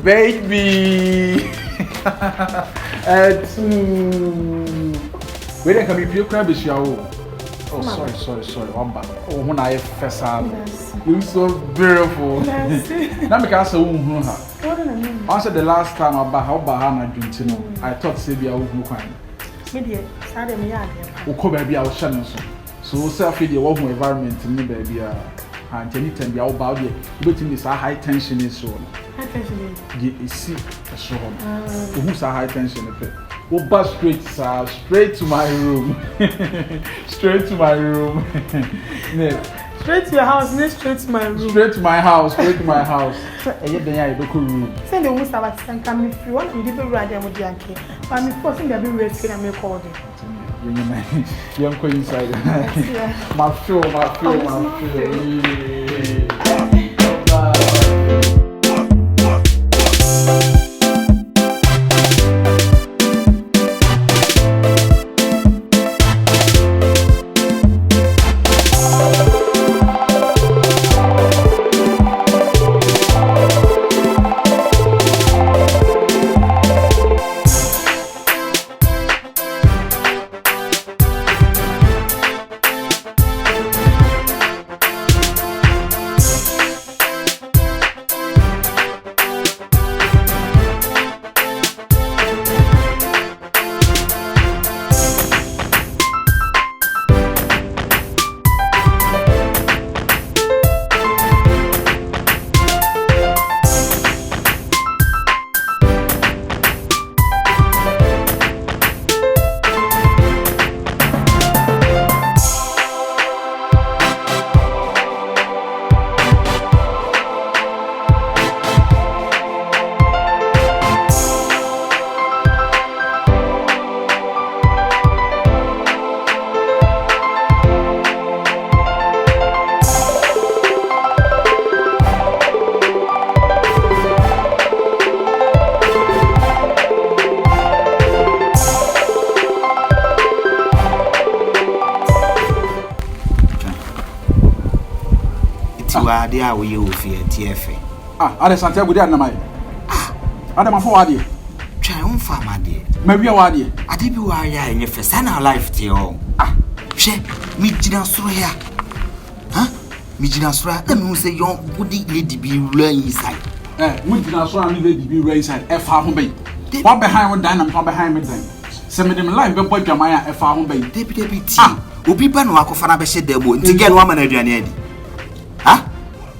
baby. Where can we play crab is your Oh, sorry. One back. Oh, when I first saw you, so beautiful. Now, because I answer the last time about how Bahana drinking. I thought Sabia would cry. Media, Saturday, me, I will baby our channel. So, self feed your home environment to me, baby. And anytime be out about it, but in this high tension is so. High tension is see a show. Who's a high tension effect? Oh, but straight to my room. Straight to my room. Straight to your house, straight to my room. Straight to my house, straight to my house. And yet, then I look room. Send the woman that come if you want to be rather with Yankee. But I'm forcing the big red skin and make all day. Young queen inside. My feel. Dia we you fear TFA. Ada Santiago dia na mai. Ada mafo ade. Try on farm ade. Mabia wade. Ade bi wa ya enye first na life ti o. Hwe mi jina soro ya. Mi jina soro na me say yon body lady bi run inside. Mi jina soro na lady bi run inside. E fa ho bai. What behind one dynamic behind me then. Se me dem life be boy dwaman e fa ho bai. Debi ti. Obi ba no akofa na be hye demo. Nti get one man aduane adi.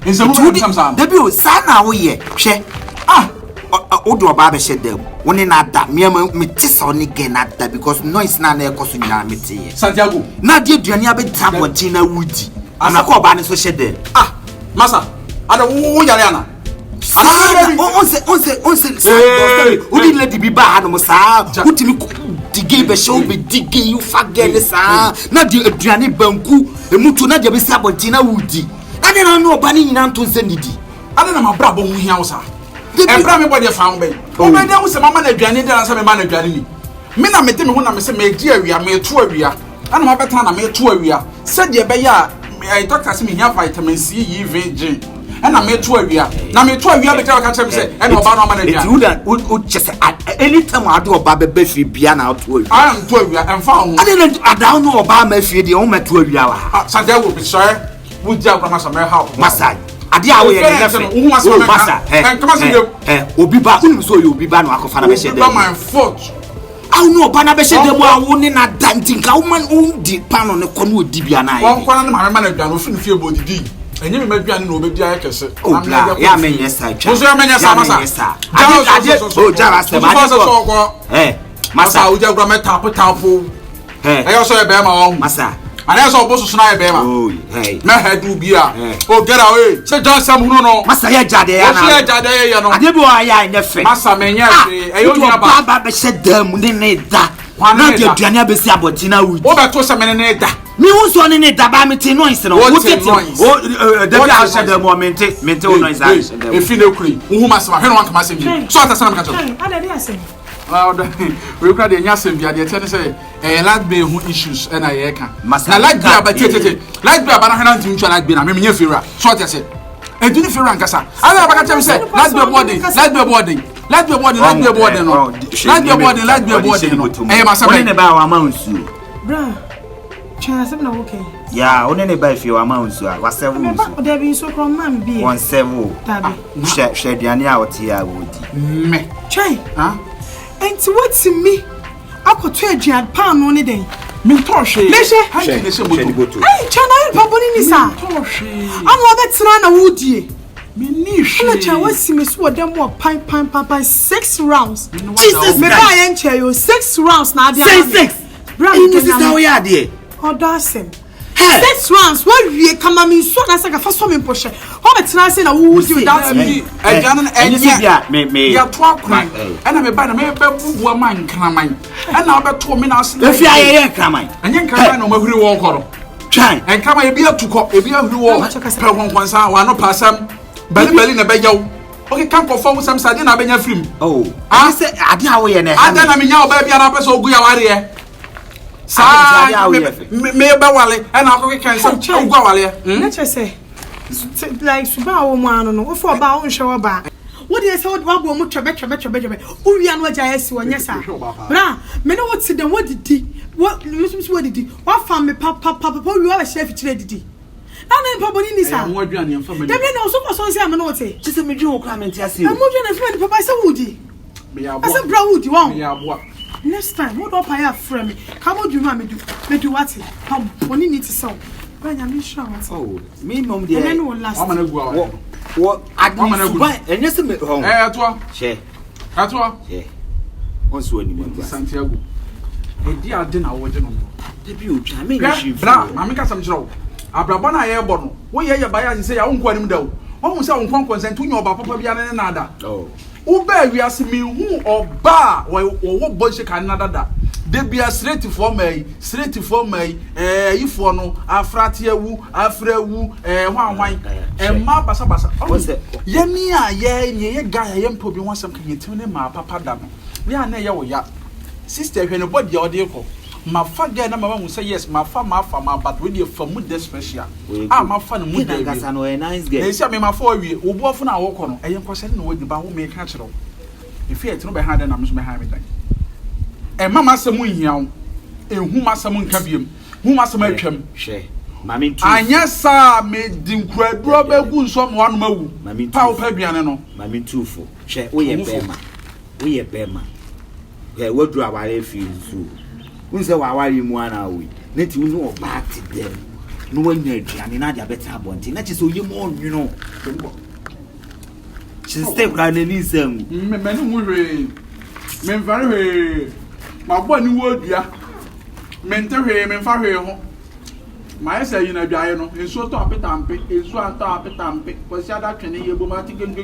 Is a woman sometimes. Debut, Sana, we she. Odo Baba shed them. One in that, me only again at that because no is not a cost in Amity. Santiago, not yet, Jania be Tabotina Woody. And I call Barney so shed there. Massa, I don't know Yariana. Who didn't let it be bad, Mossa? Who to me dig a show be digging you forget the sa. Not the Adriani Banku, the Mutuna de Sabotina Woody. I don't know Banning to send it. I don't know my brother who house. The Brahmy body found me. Oh, my name was a man of Granny and some man of Granny. Mina met him when I say, my dear, we are made to area. And my better, I made to area. Said your Baya, I doctor me here vitamin C, even. And I made to area. Now, me to area, but I can't say, and about my manager. Would just at any time I do a Baba Befi piano to it. I am to area and found. I don't know about my fear, the only to area. Santiago will be sorry. Would you have Massa House? Massa. Adia we who must Massa. Obi ba so you be ban akofana be shede. My fault. I know bana be shede mo awoni na dantin ka woman di pan on kono odibia na ye. Won kwana na ma na dwan ofin fie bodidi. Enye me madwan na obebi ayekese. Ya menya sa twa. Wo menya sa Massa. Oh jara se ba de. Massa o jagura me tapo. Ayo so e be ma won. Massa. And that's all boss na ebe ma. Oh, hey. Me head do bia. Oh, get away. Say just some no. Massa ya jade ya na. Ya jade ya no. Ade bi wa ya ne fe. Massa menya fe. Eyo nya ba. Ba be she dam ne da. Na de aduane abesi abotina wuti. Wo be to se me ne da. Mi hu so ne da ba me te noise no. Wo te noise. Oh, de bi a she dam o mente o noise a she dam. E fi na kuri. Wo Massa ma hwe no anka Massa bi. So atasa na me ka cho. Ada bi asem. We cry the nyasem bia de tell say like be who issues and I can na like bia ba tete like bia ba na hana ntim twa like bia na me nya fira so what say Eduni Franka sa. Ala baka tell me say, let's be boarding. Let's be boarding. Let's be boarding. Let's be boarding. Let's be boarding. Let's be boarding. Eh masa be. One ne ba wa amounts. Bra. Chance na okay. Yeah, one ne ba if you amounts wa 7. There be so from man be. 17. Tabi. Share duane a wote ya wodi. Me. Chai. Huh? Enti what me? Akoto aduan pan no ne den. Me toshe. Leshe. Hey, chana baboni ni sa. Toshe. Amo betra na wudie. Me ni she. Na cha wasi me so dem mo pan 6 rounds. Jesus me ba yen che yo 6 rounds na dia. 6. Bra, you see how we are there. Odasem. 6 rounds what we kama me so na saka fa so me poshe. Ho betra say na wudi without me. Ejan enye. Me ya to akran. Ena me ba na me be bubu man kraman. Ena obeto me na ase. Efi aye kraman. Enye kraman na mahuri wo koro. Try. En kraman e bi atuko, e bi ahuri wo. Pe konkwansa wa no pasam. Bali na bejaw. Okay, kan ko fo sam sade na benya film. Oh. I say ade a wo ye na. Ade na me nya oba bia na pese ogu ya ware. Sa me ba wale and I can say ogu wale. Let's say like suba wo mu anu no. Wo fo ba wo nhwe wo ba. What do you say what wo mu twebe Uwi anu aja yesi wonye sa. Bra, me no what see them what did what did what fam me papa we have a chef chire didi. Ana papa ni ni sa. Mo aduane em fa me. Dem na so so say me no what say. Just me dwo kwa me ntia se. Mo dwo na friend papa say wudi. Me ya bo. I say bra wudi won. Me ya bo. Next time, what up I frame me? Come on, do me do what? Come, only need to sell. When I'm sure. Oh, me mom dear. Then will last. What? And yes, me home. Eh, atwa. Share. Atwa. Yeah. Once when you Santiago. E di ade na wo de no. De bi o twa me ni bra, ma me ka sam kire wo. Abraba na ye bo no. Wo ye ba ya say ya wo nkwa nim da wo. Wo hu say wo nkwa consent wo nya oba papa bia ne na ada. Oh. Uba wiase me hu oba wo boje kan na dada de bia straight for mai ifo no afrate awu afrawu hwanwan ma basa ye mi a ye guy ye mpo bi wonsam kan yetim ne ma papa da no we na ye wo ya sister hwe ne body o de ko ma fa guy na ma hu say yes ma fa but we dey for mood special ma fa no mood dey gasa no a nice girl e sia me ma fa wie wo bo fu na wo ko no e yen kwose na wo di ba wo me ka kire wo e fi etino be ha de na me so me ha me dan e mama asemu hiawo e hu masem nka biem hu masem atwam hwe mami tu anya sa me di nkraduro ba gu nso mo anu mawu pa wo pa duane no mami tu fo hwe wo ye bema e wadu aware fi nsu unse wa aware mu ana we neti unu oba ti dem no wanya aduane na dia beta abonti na chi so ye mo nwuno chi step ka na ni sam me ni hu hwe me mfare hwe ma bo ni wo dua me nte hwe me mfa hwe ho ma yesa yi na duaye no enso to apetampe enso anta apetampe ko si ada twene ye bo ma ti gen